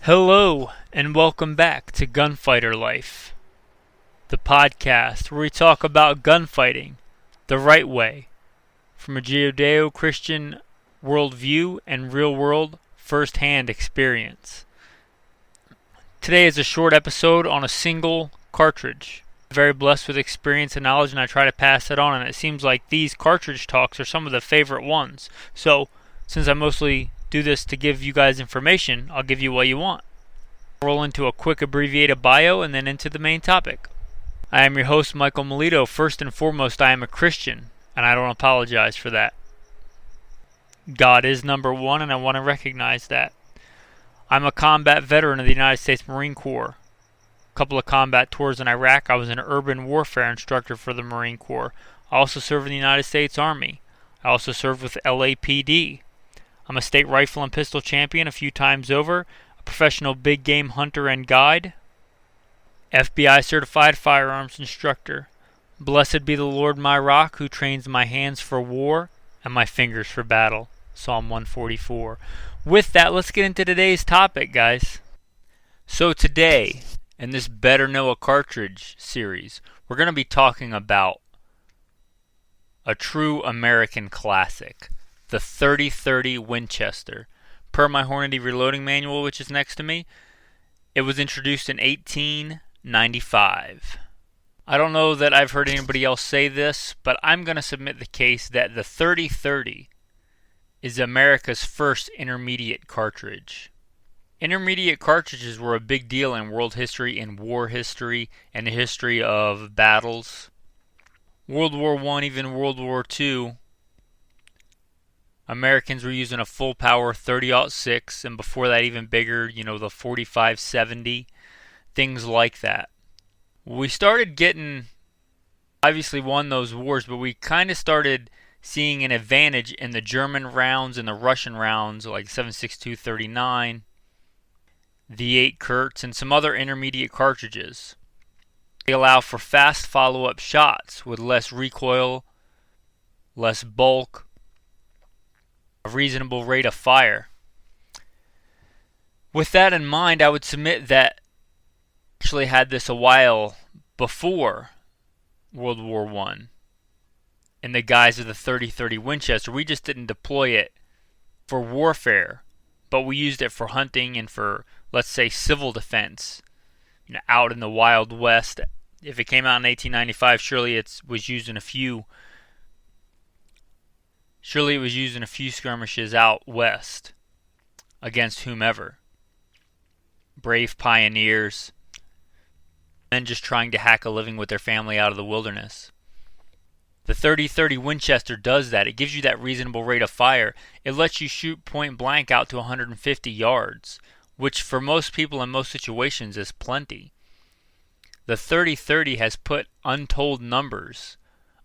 Hello, and welcome back to Gunfighter Life, the podcast where we talk about gunfighting the right way, from a Judeo-Christian worldview and real-world first-hand experience. Today is a short episode on a single cartridge. I'm very blessed with experience and knowledge, and I try to pass it on, and it seems like these cartridge talks are some of the favorite ones. So, since I mostly do this to give you guys information, I'll give you what you want. Roll into a quick abbreviated bio and then into the main topic. I am your host, Michael Melito. First and foremost, I am a Christian, and I don't apologize for that. God is number one, and I want to recognize that. I'm a combat veteran of the United States Marine Corps. A couple of combat tours in Iraq. I was an urban warfare instructor for the Marine Corps. I also served in the United States Army. I also served with LAPD. I'm a state rifle and pistol champion a few times over, a professional big game hunter and guide, FBI certified firearms instructor. Blessed be the Lord my rock, who trains my hands for war and my fingers for battle. Psalm 144. With that, let's get into today's topic, guys. So today, in this Better Know a Cartridge series, we're going to be talking about a true American classic, the 30-30 Winchester. Per my Hornady reloading manual, which is next to me, it was introduced in 1895. I don't know that I've heard anybody else say this, but I'm going to submit the case that the 30-30 is America's first intermediate cartridge. Intermediate cartridges were a big deal in world history, in war history, and the history of battles. World War I, even World War II, Americans were using a full power 30-06, and before that even bigger, the 45-70, things like that. We started getting, obviously won those wars, but we kind of started seeing an advantage in the German rounds and the Russian rounds, like 7.62 39, the 8 Kurtz, and some other intermediate cartridges. They allow for fast follow-up shots with less recoil, less bulk, a reasonable rate of fire. With that in mind, I would submit that I actually had this a while before World War I in the guise of the 30-30 Winchester. We just didn't deploy it for warfare, but we used it for hunting and for, let's say, civil defense. Out in the Wild West. If it came out in 1895, surely it was used in a few skirmishes out west against whomever. Brave pioneers, men just trying to hack a living with their family out of the wilderness. The 30-30 Winchester does that. It gives you that reasonable rate of fire. It lets you shoot point blank out to 150 yards, which for most people in most situations is plenty. The 30-30 has put untold numbers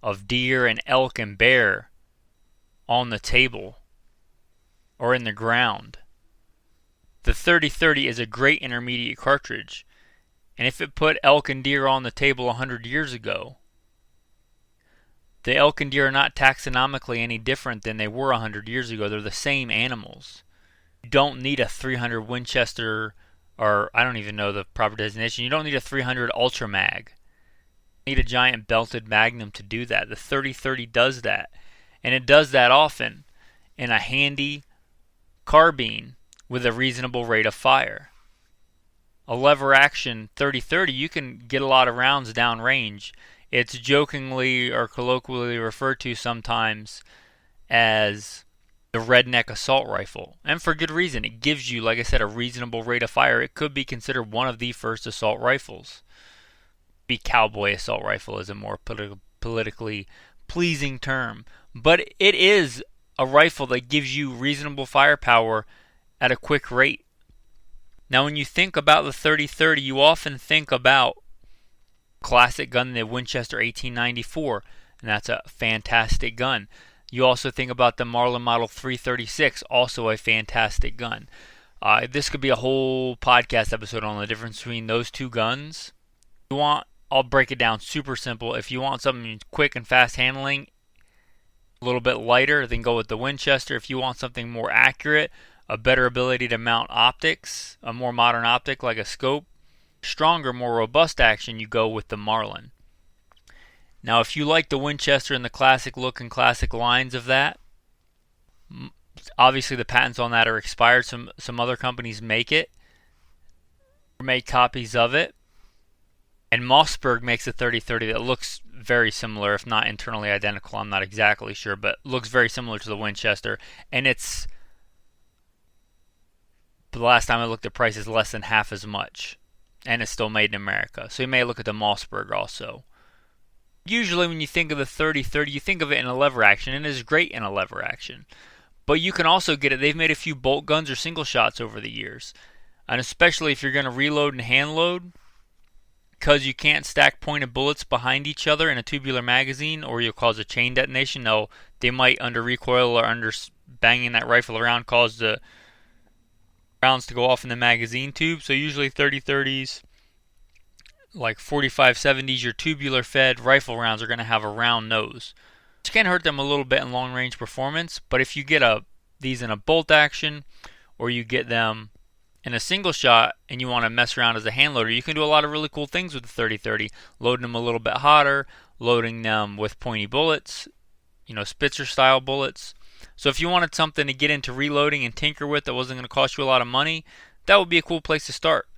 of deer and elk and bear on the table or in the ground. The 30-30 is a great intermediate cartridge, and if it put elk and deer on the table 100 years ago, the elk and deer are not taxonomically any different than they were 100 years ago. They're the same animals. You don't need a 300 Winchester, or I don't even know the proper designation. You don't need a 300 Ultra Mag. You need a giant belted Magnum to do that. The 30-30 does that. And it does that often in a handy carbine with a reasonable rate of fire. A lever action 30-30, you can get a lot of rounds downrange. It's jokingly or colloquially referred to sometimes as the redneck assault rifle. And for good reason. It gives you, like I said, a reasonable rate of fire. It could be considered one of the first assault rifles. The cowboy assault rifle is a more politically pleasing term. But it is a rifle that gives you reasonable firepower at a quick rate. Now when you think about the 30-30, you often think about classic gun, the Winchester 1894, and that's a fantastic gun. You also think about the Marlin Model 336, also a fantastic gun. This could be a whole podcast episode on the difference between those two guns. I'll break it down super simple. If you want something quick and fast handling, a little bit lighter, then go with the Winchester. If you want something more accurate, a better ability to mount optics, a more modern optic like a scope, stronger, more robust action, you go with the Marlin. Now, if you like the Winchester and the classic look and classic lines of that, obviously the patents on that are expired. Some other companies make it, or make copies of it. And Mossberg makes a 30-30 that looks very similar, if not internally identical. I'm not exactly sure, but looks very similar to the Winchester. And it's, the last time I looked, the price is less than half as much. And it's still made in America. So you may look at the Mossberg also. Usually when you think of the 30-30, you think of it in a lever action, and it is great in a lever action. But you can also get it, they've made a few bolt guns or single shots over the years. And especially if you're going to reload and hand load, because you can't stack pointed bullets behind each other in a tubular magazine, or you'll cause a chain detonation. No, they might, under recoil or under banging that rifle around, cause the rounds to go off in the magazine tube. So usually 30-30s, like 45-70s, your tubular fed rifle rounds are going to have a round nose, which can hurt them a little bit in long range performance. But if you get these in a bolt action, or you get them in a single shot and you want to mess around as a hand loader, you can do a lot of really cool things with the 30-30, loading them a little bit hotter, loading them with pointy bullets, Spitzer style bullets. So if you wanted something to get into reloading and tinker with that wasn't going to cost you a lot of money, that would be a cool place to start.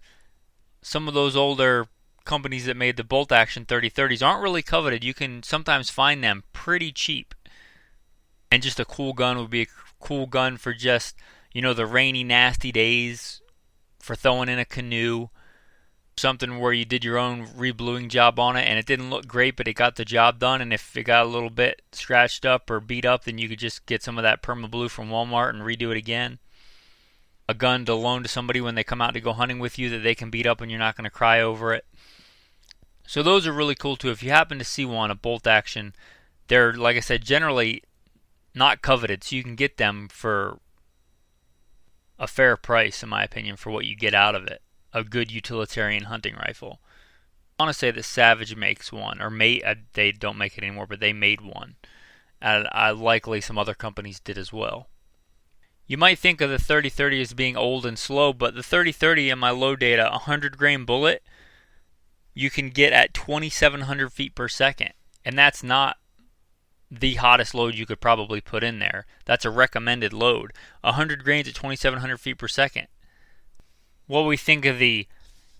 Some of those older companies that made the bolt action 30-30s aren't really coveted. You can sometimes find them pretty cheap. And just a cool gun would be a cool gun for just, the rainy, nasty days, for throwing in a canoe, something where you did your own rebluing job on it and it didn't look great, but it got the job done. And if it got a little bit scratched up or beat up, then you could just get some of that perma blue from Walmart and redo it again. A gun to loan to somebody when they come out to go hunting with you that they can beat up and you're not going to cry over it. So those are really cool too. If you happen to see one, a bolt action, they're, like I said, generally not coveted, so you can get them for a fair price, in my opinion, for what you get out of it. A good utilitarian hunting rifle. I want to say that Savage makes one, or they don't make it anymore, but they made one. And likely some other companies did as well. You might think of the 30-30 as being old and slow, but the 30-30 in my low data, 100 grain bullet, you can get at 2,700 feet per second. And that's not the hottest load you could probably put in there. That's a recommended load. 100 grains at 2,700 feet per second. What we think of the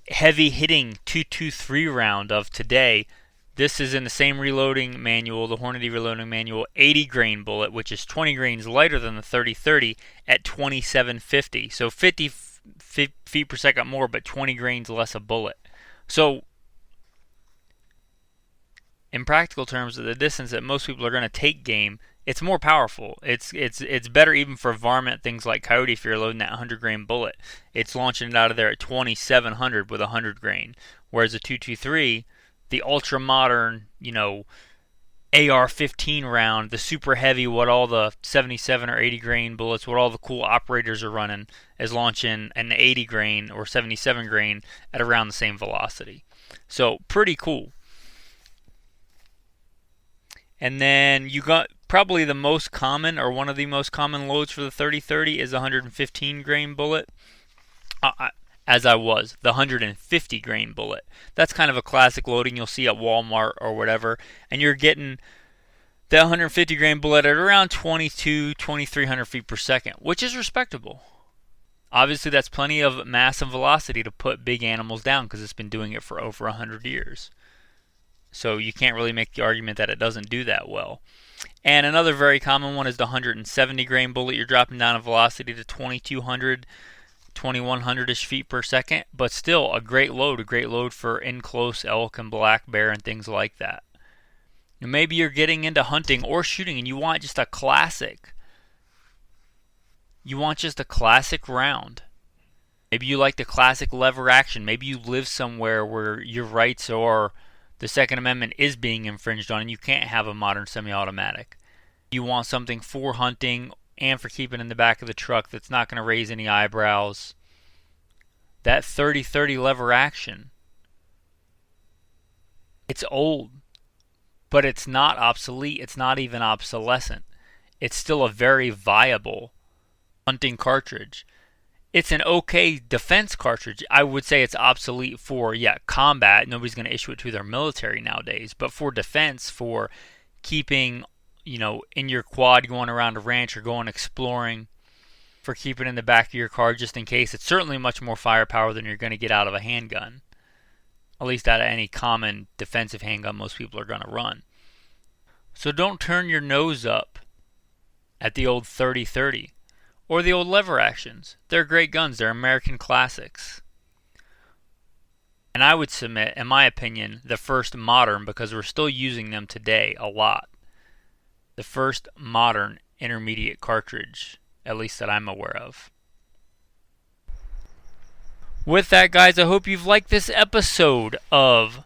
heavy hitting 223 round of today, this is in the same reloading manual, the Hornady reloading manual, 80 grain bullet, which is 20 grains lighter than the 30-30 at 2,750. So 50 feet per second more, but 20 grains less a bullet. So in practical terms, at the distance that most people are going to take game, it's more powerful. It's better even for varmint things like coyote if you're loading that 100 grain bullet. It's launching it out of there at 2,700 with 100 grain. Whereas a 223, the ultra modern, AR-15 round, the super heavy, what all the 77 or 80 grain bullets, what all the cool operators are running, is launching an 80 grain or 77 grain at around the same velocity. So pretty cool. And then you got probably the most common, or one of the most common loads for the 30-30 is the 115 grain bullet. The 150 grain bullet. That's kind of a classic loading you'll see at Walmart or whatever. And you're getting the 150 grain bullet at around 2,300 feet per second, which is respectable. Obviously, that's plenty of mass and velocity to put big animals down because it's been doing it for over 100 years. So you can't really make the argument that it doesn't do that well. And another very common one is the 170 grain bullet. You're dropping down a velocity to 2,200, 2,100-ish feet per second, but still a great load for in-close elk and black bear and things like that. And maybe you're getting into hunting or shooting and you want just a classic. You want just a classic round. Maybe you like the classic lever action. Maybe you live somewhere where your rights or the Second Amendment is being infringed on and you can't have a modern semi-automatic. You want something for hunting and for keeping in the back of the truck that's not going to raise any eyebrows. That 30-30 lever action, it's old, but it's not obsolete. It's not even obsolescent. It's still a very viable hunting cartridge. It's an okay defense cartridge. I would say it's obsolete for, combat. Nobody's going to issue it to their military nowadays. But for defense, for keeping, in your quad going around a ranch or going exploring, for keeping in the back of your car just in case, it's certainly much more firepower than you're going to get out of a handgun. At least out of any common defensive handgun most people are going to run. So don't turn your nose up at the old 30-30 or the old lever actions. They're great guns. They're American classics. And I would submit, in my opinion, the first modern, because we're still using them today a lot, the first modern intermediate cartridge, at least that I'm aware of. With that, guys, I hope you've liked this episode of,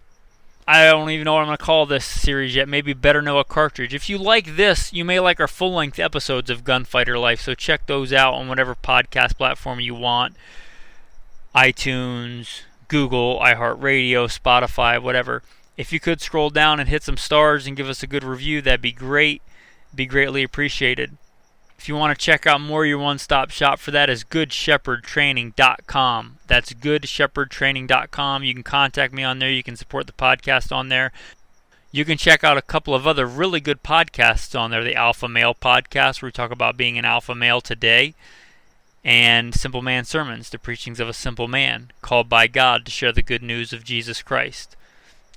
I don't even know what I'm going to call this series yet. Maybe Better Know a Cartridge. If you like this, you may like our full-length episodes of Gunfighter Life, so check those out on whatever podcast platform you want. iTunes, Google, iHeartRadio, Spotify, whatever. If you could scroll down and hit some stars and give us a good review, that'd be great. Be greatly appreciated. If you want to check out more, your one-stop shop for that is goodshepherdtraining.com. That's goodshepherdtraining.com. You can contact me on there. You can support the podcast on there. You can check out a couple of other really good podcasts on there. The Alpha Male podcast, where we talk about being an alpha male today. And Simple Man Sermons, the preachings of a simple man, called by God to share the good news of Jesus Christ.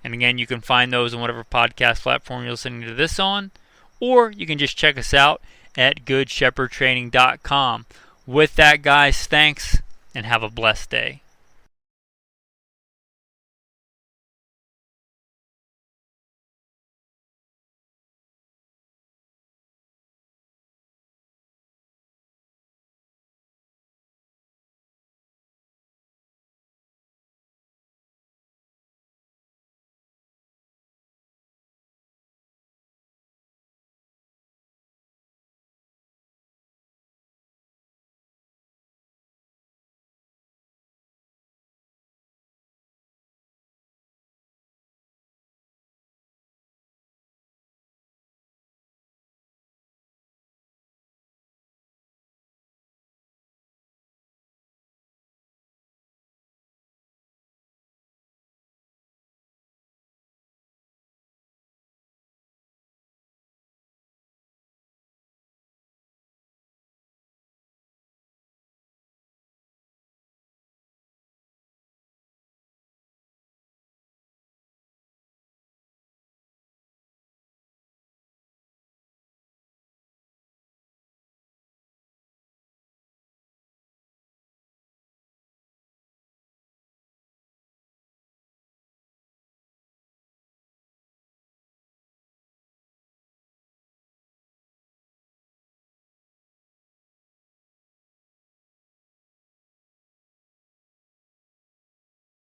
And again, you can find those on whatever podcast platform you're listening to this on. Or you can just check us out at goodshepherdtraining.com. With that, guys, thanks, and have a blessed day.